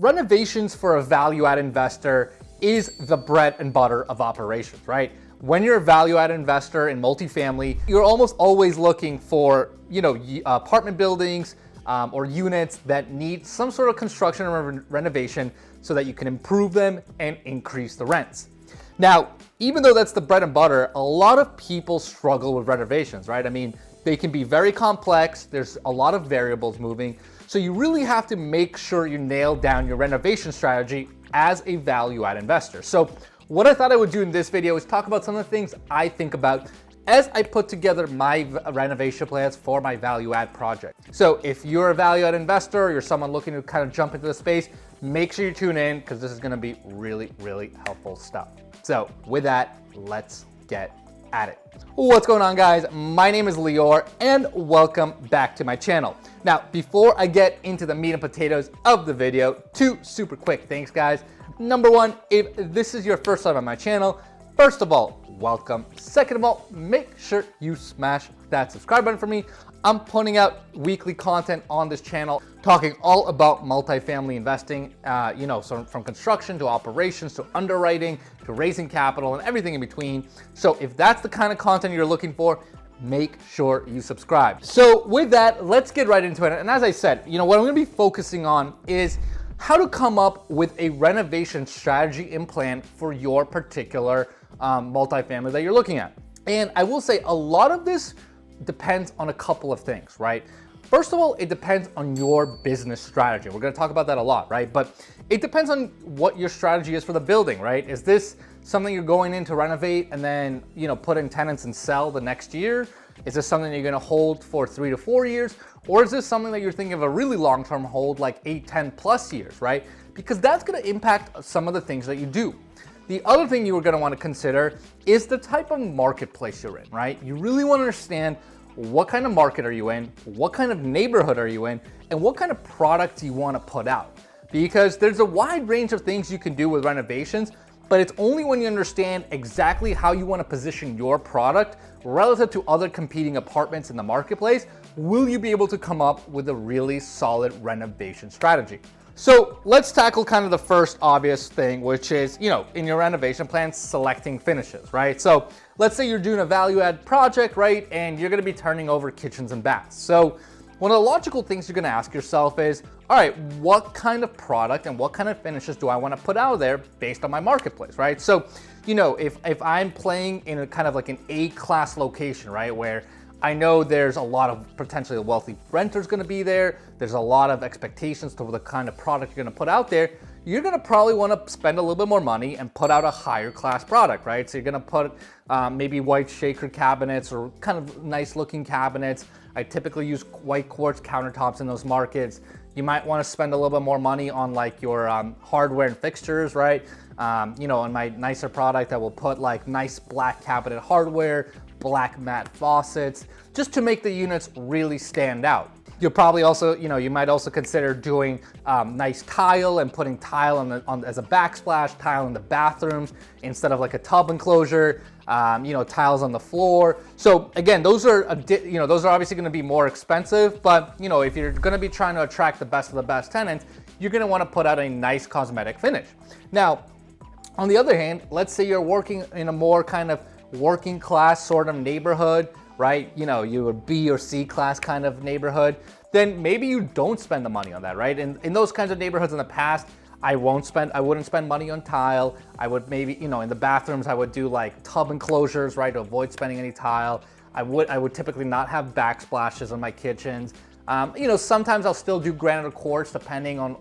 renovations for a value-add investor is the bread and butter of operations, right? When you're a value-add investor in multifamily, you're almost always looking for, apartment buildings or units that need some sort of construction or renovation so that you can improve them and increase the rents. Now, even though that's the bread and butter, a lot of people struggle with renovations, right? I mean, they can be very complex. There's a lot of variables moving. So you really have to make sure you nail down your renovation strategy as a value-add investor. So what I thought I would do in this video is talk about some of the things I think about as I put together my renovation plans for my value-add project. So if you're a value-add investor or you're someone looking to kind of jump into the space, make sure you tune in because this is gonna be really, really helpful stuff. So with that, let's get at it. What's going on, guys? My name is Lior and welcome back to my channel. Now, before I get into the meat and potatoes of the video, two super quick things, guys. Number one, if this is your first time on my channel, first of all, welcome. Second of all, make sure you smash that subscribe button for me. I'm putting out weekly content on this channel talking all about multifamily investing, so from construction to operations to underwriting to raising capital and everything in between. So if that's the kind of content you're looking for, make sure you subscribe. So with that, let's get right into it. And as I said, what I'm gonna be focusing on is how to come up with a renovation strategy and plan for your particular multifamily that you're looking at. And I will say a lot of this depends on a couple of things, right? First of all, it depends on your business strategy. We're gonna talk about that a lot, right? But it depends on what your strategy is for the building, right? Is this something you're going in to renovate and then, put in tenants and sell the next year? Is this something you're gonna hold for 3 to 4 years? Or is this something that you're thinking of a really long-term hold, like 8, 10 plus years, right? Because that's gonna impact some of the things that you do. The other thing you're gonna wanna consider is the type of marketplace you're in, right? You really wanna understand what kind of market are you in, what kind of neighborhood are you in, and what kind of product you wanna put out. Because there's a wide range of things you can do with renovations, but it's only when you understand exactly how you wanna position your product relative to other competing apartments in the marketplace, will you be able to come up with a really solid renovation strategy. So let's tackle kind of the first obvious thing, which is, in your renovation plan, selecting finishes, right? So let's say you're doing a value add project, right? And you're gonna be turning over kitchens and baths. So one of the logical things you're gonna ask yourself is, all right, what kind of product and what kind of finishes do I wanna put out there based on my marketplace, right? So, if I'm playing in a kind of like an A-class location, right? Where I know there's a lot of potentially wealthy renters gonna be there. There's a lot of expectations to the kind of product you're gonna put out there. You're gonna probably wanna spend a little bit more money and put out a higher class product, right? So you're gonna put maybe white shaker cabinets or kind of nice looking cabinets. I typically use white quartz countertops in those markets. You might wanna spend a little bit more money on like your hardware and fixtures, right? On my nicer product, I will put like nice black cabinet hardware, black matte faucets, just to make the units really stand out. You'll probably also, you might also consider doing nice tile and putting tile as a backsplash, tile in the bathrooms instead of like a tub enclosure, tiles on the floor. So again, those are obviously gonna be more expensive, but if you're gonna be trying to attract the best of the best tenants, you're gonna wanna put out a nice cosmetic finish. Now, on the other hand, let's say you're working in a more kind of working class sort of neighborhood, right? You a B or C class kind of neighborhood, then maybe you don't spend the money on that, right? In those kinds of neighborhoods in the past, I wouldn't spend money on tile. I would maybe, in the bathrooms, I would do like tub enclosures, right? To avoid spending any tile. I would typically not have backsplashes on my kitchens. Sometimes I'll still do granite or quartz depending on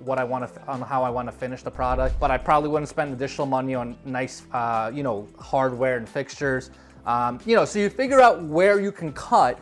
how I want to finish the product, but I probably wouldn't spend additional money on nice, hardware and fixtures. So you figure out where you can cut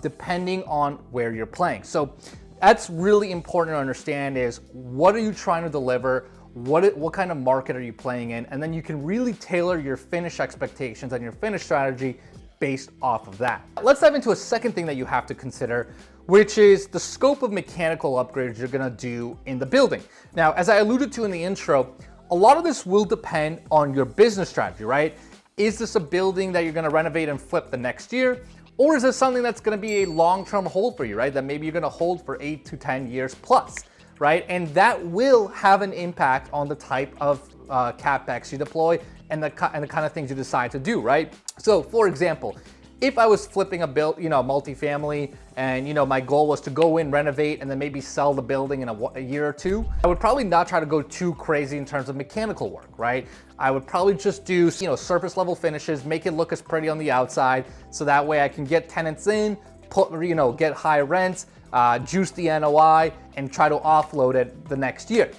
depending on where you're playing. So that's really important to understand is what are you trying to deliver? What kind of market are you playing in? And then you can really tailor your finish expectations and your finish strategy based off of that. Let's dive into a second thing that you have to consider, which is the scope of mechanical upgrades you're gonna do in the building. Now, as I alluded to in the intro, a lot of this will depend on your business strategy, right? Is this a building that you're gonna renovate and flip the next year? Or is this something that's gonna be a long-term hold for you, right? That maybe you're gonna hold for 8 to 10 years plus, right? And that will have an impact on the type of capex you deploy and the kind of things you decide to do, right? So for example, if I was flipping a multifamily and my goal was to go in, renovate, and then maybe sell the building in a year or two, I would probably not try to go too crazy in terms of mechanical work, right? I would probably just do surface level finishes, make it look as pretty on the outside, so that way I can get tenants in, get high rents, juice the NOI, and try to offload it the next year.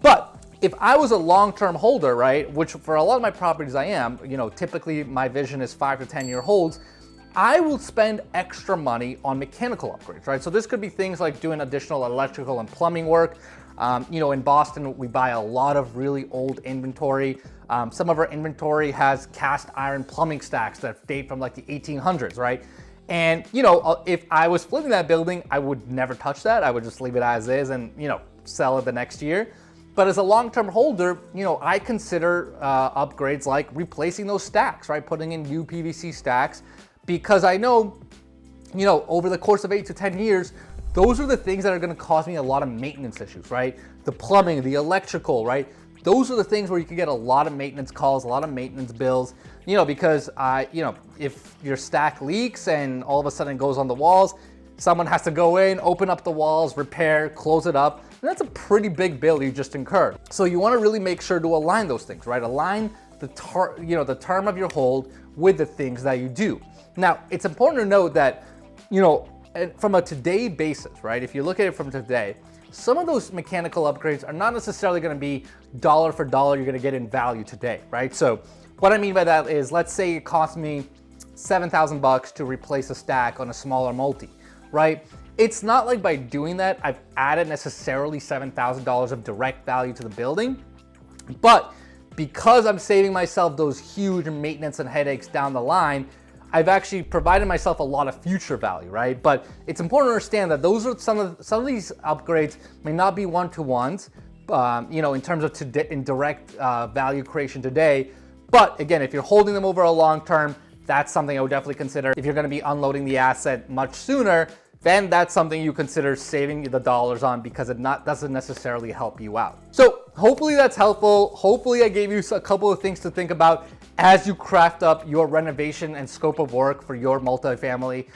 But if I was a long-term holder, right, which for a lot of my properties I am, typically my vision is 5 to 10 year holds, I will spend extra money on mechanical upgrades, right? So this could be things like doing additional electrical and plumbing work. In Boston, we buy a lot of really old inventory. Some of our inventory has cast iron plumbing stacks that date from like the 1800s, right? And, if I was flipping that building, I would never touch that. I would just leave it as is and, sell it the next year. But as a long-term holder, I consider upgrades like replacing those stacks, right? Putting in new PVC stacks, because I know, over the course of 8 to 10 years, those are the things that are going to cause me a lot of maintenance issues, right? The plumbing, the electrical, right? Those are the things where you can get a lot of maintenance calls, a lot of maintenance bills, because if your stack leaks and all of a sudden it goes on the walls, someone has to go in, open up the walls, repair, close it up. And that's a pretty big bill you just incurred. So you want to really make sure to align those things, right? Align the term of your hold with the things that you do. Now, it's important to note that, from a today basis, right? If you look at it from today, some of those mechanical upgrades are not necessarily going to be dollar for dollar you're going to get in value today, right? So what I mean by that is, let's say it cost me $7,000 to replace a stack on a smaller multi, right? It's not like by doing that, I've added necessarily $7,000 of direct value to the building, but because I'm saving myself those huge maintenance and headaches down the line, I've actually provided myself a lot of future value, right? But it's important to understand that those are some of these upgrades may not be one-to-ones, in terms of in direct value creation today. But again, if you're holding them over a long term, that's something I would definitely consider. If you're going to be unloading the asset much sooner, then that's something you consider saving the dollars on, because it doesn't necessarily help you out. So hopefully that's helpful. Hopefully I gave you a couple of things to think about as you craft up your renovation and scope of work for your multifamily.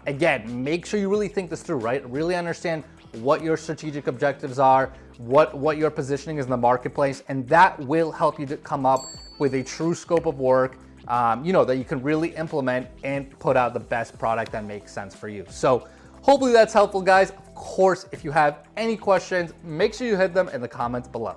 Again, make sure you really think this through, right? Really understand what your strategic objectives are, what your positioning is in the marketplace, and that will help you to come up with a true scope of work that you can really implement and put out the best product that makes sense for you. So hopefully that's helpful, guys. Of course, if you have any questions, make sure you hit them in the comments below.